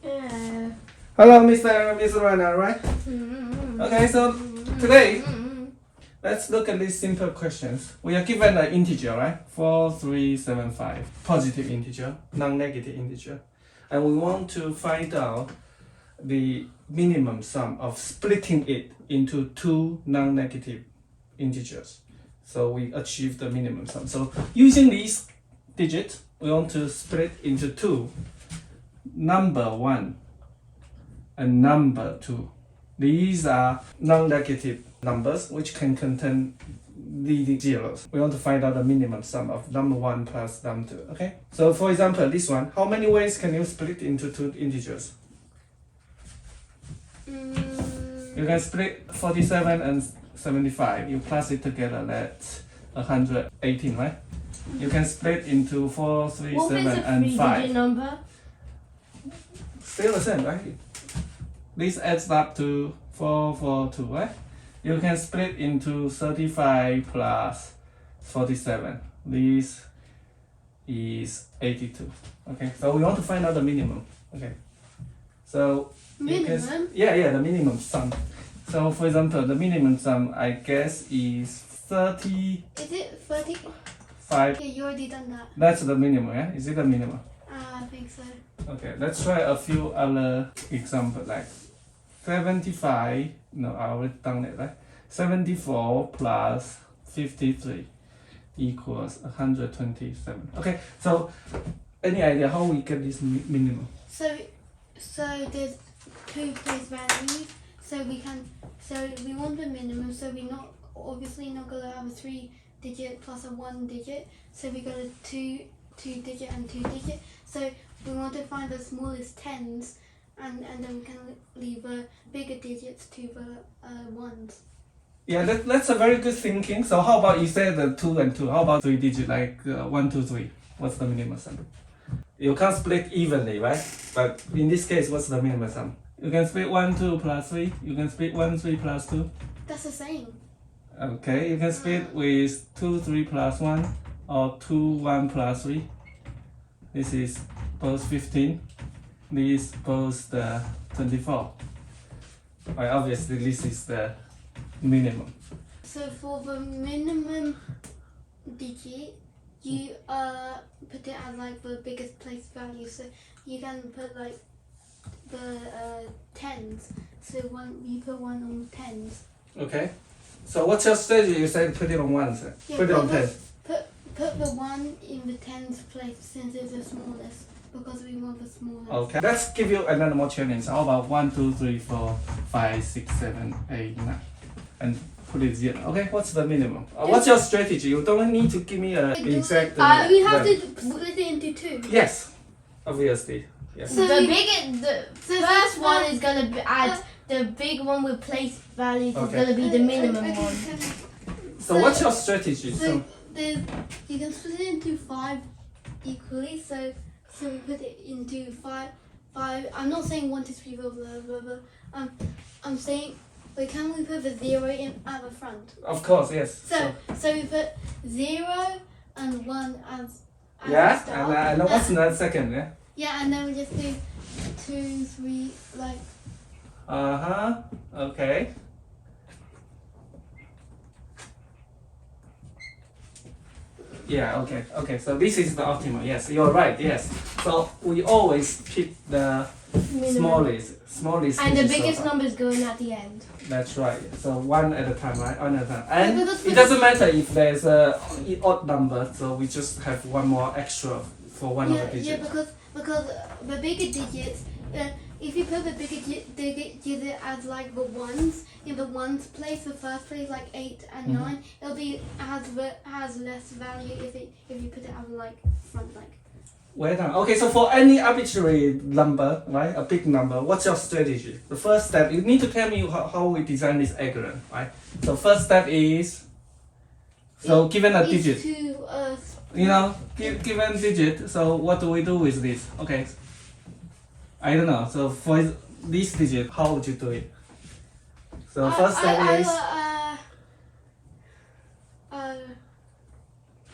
Yeah. Hello, Mr. Rana, right? Okay, so today, let's look at these simple questions. We are given an integer, right? 4375, positive integer, non-negative integer. And we want to find out the minimum sum of splitting it into two non-negative integers. So we achieve the minimum sum. So using these digits, we want to split into two. Number 1 and number 2. These are non-negative numbers which can contain leading zeros. We want to find out the minimum sum of number 1 plus number 2. Okay? So for example, this one, how many ways can you split into two integers? You can split 47 and 75. You plus it together, that's 118, right? You can split into 4, 3, What 7, is a and 5. three-digit number? Still the same, right? This adds up to 442, right? You can split into 35 plus 47. This is 82. Okay, so we want to find out the minimum. Okay, so Minimum? the minimum sum. So for example, the minimum sum I guess is 30. Is it 30? 5. Okay, you already done that. That's the minimum, yeah? Is it the minimum? I think so. Okay, let's try a few other examples like 75. No, I already done it, right? 74 plus 53 equals 127. Okay, so any idea how we get this minimum? So there's two place values. So we want the minimum. So we're not obviously not gonna have a 3-digit plus a 1-digit. So we got a 2-digit and 2-digit. So we want to find the smallest tens, and then we can leave bigger digits to the ones. Yeah, that's a very good thinking. So how about you say the 2 and 2? How about 3-digit like 1, 2, 3? What's the minimum sum? You can't split evenly, right? But in this case, what's the minimum sum? You can split 1, 2 plus 3. You can split 1, 3 plus 2. That's the same. Okay, you can split with 2, 3 plus 1 or 2, 1 plus 3. This is both 15. This both the 24. Right, obviously this is the minimum. So for the minimum digit, you put it as like the biggest place value. So you can put like the tens. So you put 1 on tens. Okay. So what's your strategy? You said put it on 1, sir. Yeah, put it on 10. Put the 1 in the tens place since it's the smallest, because we want the smallest. Okay. Let's give you another more challenge. How about 1, 2, 3, 4, 5, 6, 7, 8, 9, and put it 0. Okay. What's the minimum? What's your strategy? You don't need to give me an exact. We have to split it into 2. Yes. Obviously. Yes. So The first one is gonna be add the big one with place values is gonna be the minimum one. So what's your strategy? So you can split it into 5 equally. So we put it into 5. I'm not saying 1, 2, 3, blah blah blah blah. I'm saying, but can we put the 0 in at the front? Of course, yes. So we put 0 and 1 as yeah, the start. and what's the second? Yeah. Yeah, and then we just do 2, 3, like. Okay. Yeah, okay. So this is the optimal. Yes, you're right. Yes. So we always pick the smallest. And the digit biggest so far. number is going at the end. That's right. So 1 at a time, right? 1 at a time. And because it doesn't matter if there's a odd number. So we just have one more extra for one of the digits. Yeah, because the bigger digits, if you put the bigger digit as like the ones in the ones place, the first place like 8 and 9, it'll be has less value if you put it as like front like. Well done. Okay, so for any arbitrary number, right, a big number, what's your strategy? The first step, you need to tell me how we design this algorithm, right? So first step is, so given a digit, given digit, so what do we do with this? Okay, I don't know. So for this digit, how would you do it? So first step is,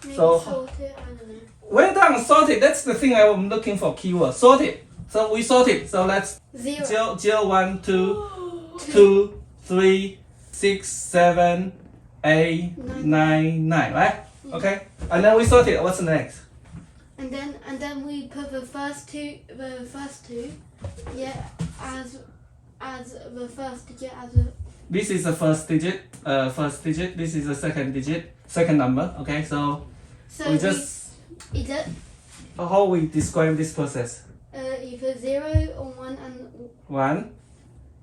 maybe so sort it, I don't know. well done, sorted. That's the thing I'm looking for, keyword. Sorted. So we sort it. So let's 0. 0, 1, 2, 2, 3, 6, 7, 8, 9, 9, right? Okay. And then we sort it. What's next? And then we put the first two, yeah, as the first digit as a. This is the first digit. This is the second digit, second number. Okay. So we just. Is it How we describe this process? either 0 or 1 and 1,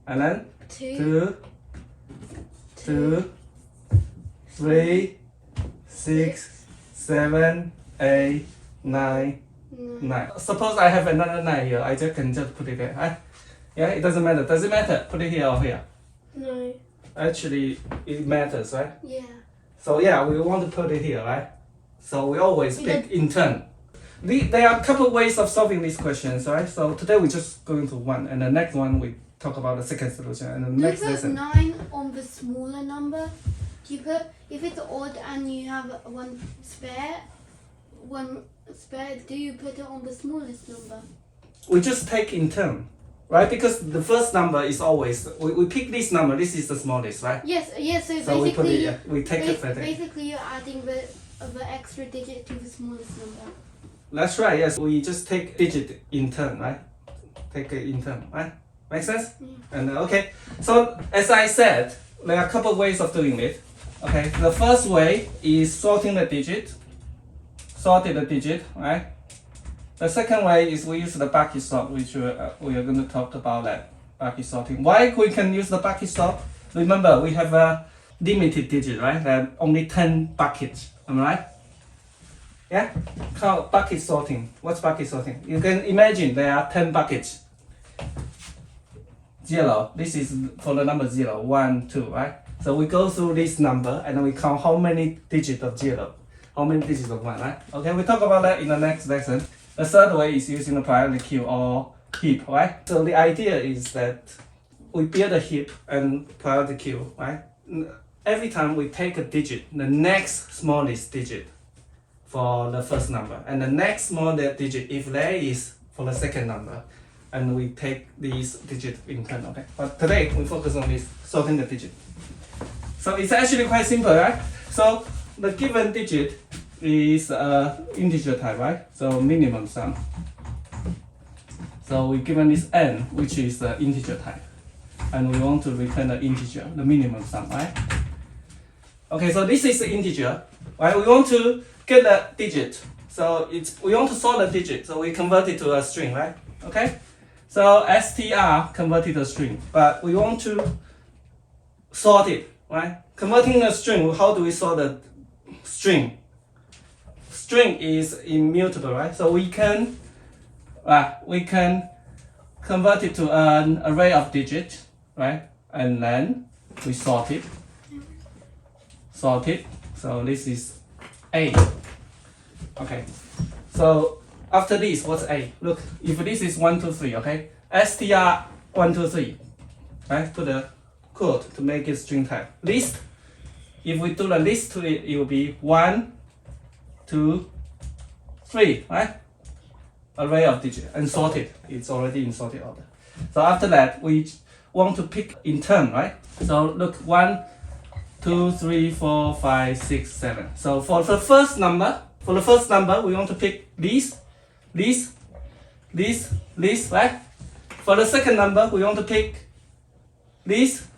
and then 2, 2, 3, 6, 7, 8, 9, 9. Suppose I have another 9 here. I can just put it there. Right? Yeah, it doesn't matter. Does it matter? Put it here or here? No. Actually, it matters, right? Yeah. So yeah, we want to put it here, right? So we always pick in turn. There are a couple ways of solving these questions, right? So today we're just going to one, and the next one we talk about the second solution, and the Do you next put lesson. 9 on the smaller number? Do you put, if it's odd and you have one spare, do you put it on the smallest number? We just take in turn, right? Because the first number is always, we pick this number, this is the smallest, right? Yes, So we put it, yeah, we take it for that. basically you're adding the extra digit to the smallest number. That's right, yes. We just take digit in turn, right? Take it in turn, right? Make sense? Yeah. And okay, so as I said, there are a couple of ways of doing it. Okay, the first way is sorting the digit. Sorted the digit, right? The second way is we use the bucket sort, which we are going to talk about that bucket sorting. Why we can use the bucket sort? Remember, we have a limited digit, right? There are only 10 buckets, am I right? Yeah? Count bucket sorting. What's bucket sorting? You can imagine there are 10 buckets. 0. This is for the number 0, 1, 2, right? So we go through this number and then we count how many digits of 0, how many digits of 1, right? Okay, we talk about that in the next lesson. The third way is using the priority queue or heap, right? So the idea is that we build a heap and priority queue, right? Every time we take a digit, the next smallest digit for the first number, and the next smallest digit, if there is, for the second number, and we take these digits in turn, okay? But today we focus on this, sorting the digit. So it's actually quite simple, right? So the given digit is integer type, right? So minimum sum. So we given this n, which is the integer type, and we want to return the integer, the minimum sum, right? Okay, so this is the integer, right? We want to get the digit. So we want to sort the digit, so we convert it to a string, right? Okay? So str converted to a string, but we want to sort it, right? Converting a string, how do we sort the string? String is immutable, right? So we can convert it to an array of digits, right? And then we sort it. So this is A. Okay. So after this, what's A? Look, if this is 1, 2, 3, okay? str 1, 2, 3. Right? Put a quote to make it string type. List. If we do the list to it, it will be 1, 2, 3, right? Array of digits and sort it. It's already in sorted order. So after that, we want to pick in turn, right? So look, 1, 2, 3, 4, 5, 6, 7. So for the first number, we want to pick this, right? For the second number, we want to pick this,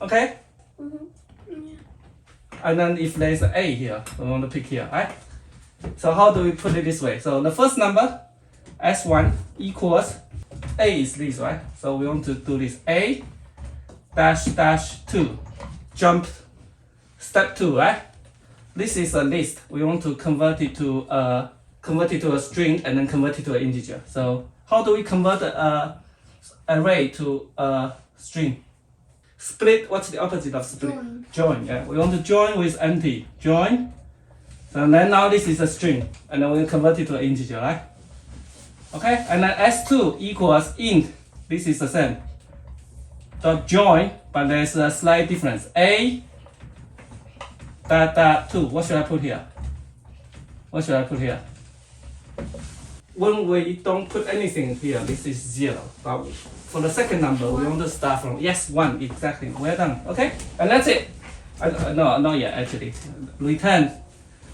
okay? And then if there is an A here, we want to pick here, right? So how do we put it this way? So the first number, S1 equals, A is this, right? So we want to do this, A dash 2, jump step 2, right? This is a list. We want to convert it to a string and then convert it to an integer. So how do we convert an array to a string? Split, what's the opposite of split? Join, yeah. We want to join with empty. Join. So then now this is a string. And then we'll convert it to an integer, right? Okay, and then S2 equals int. This is the same. Dot join, but there's a slight difference. A dot 2. What should I put here? when we don't put anything here, this is 0. But for the second number, we want to start from, yes, 1, exactly. Well done, okay? And that's it. No, not yet, actually. Return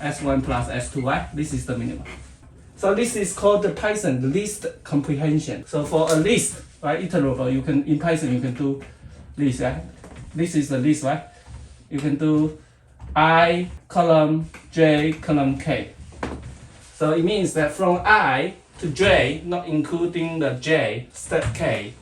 S1 plus S2, right? This is the minimum. So this is called the Python list comprehension. So for a list, right, iterable, you can, in Python, you can do list, right? This is the list, right? You can do I, column, J, column, K. So it means that from I to J, not including the J, step K,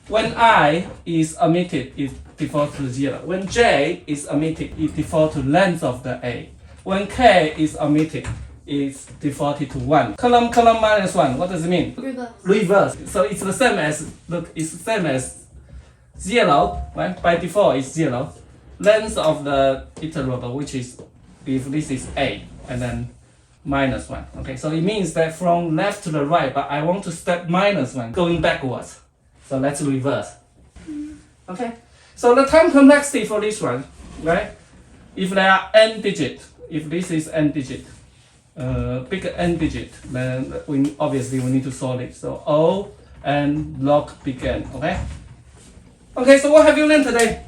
when I is omitted, it defaults to 0. When J is omitted, it defaults to length of the A. When K is omitted, it's defaulted to 1. Column minus 1, what does it mean? Reverse. Reverse. So it's the same as, look, it's the same as 0, right? By default, it's 0. Length of the iterable, which is, if this is A, and then minus 1. Okay, so it means that from left to the right, but I want to step minus 1, going backwards. So let's reverse. Okay, so the time complexity for this one, right? If there are n digit, if this is n digit, bigger n digit, then we obviously we need to solve it. So O and log big N, okay? Okay, so what have you learned today?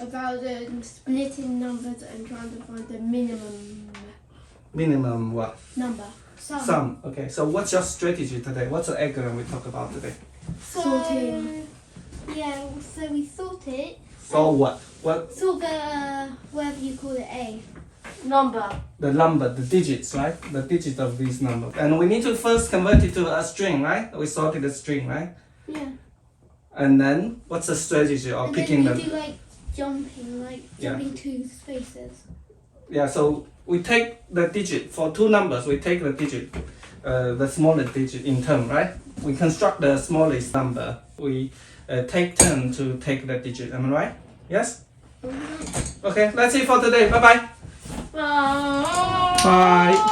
About splitting numbers and trying to find the minimum Minimum what? number. Sum. Okay, so what's your strategy today? What's the algorithm we talk about today? Sorting. Yeah, so we sort it. So what? What? Sort the, whatever you call it, A. Number. The number, the digits, right? The digit of these numbers. And we need to first convert it to a string, right? We sorted the string, right? Yeah. And then, what's the strategy of And picking then we them? do like jumping two spaces. Yeah, so we take the digit, for two numbers, we take the digit, the smallest digit in turn, right? We construct the smallest number. We take turn to take the digit, am I right? Yes? Okay, that's it for today. Bye-bye. Bye. Bye.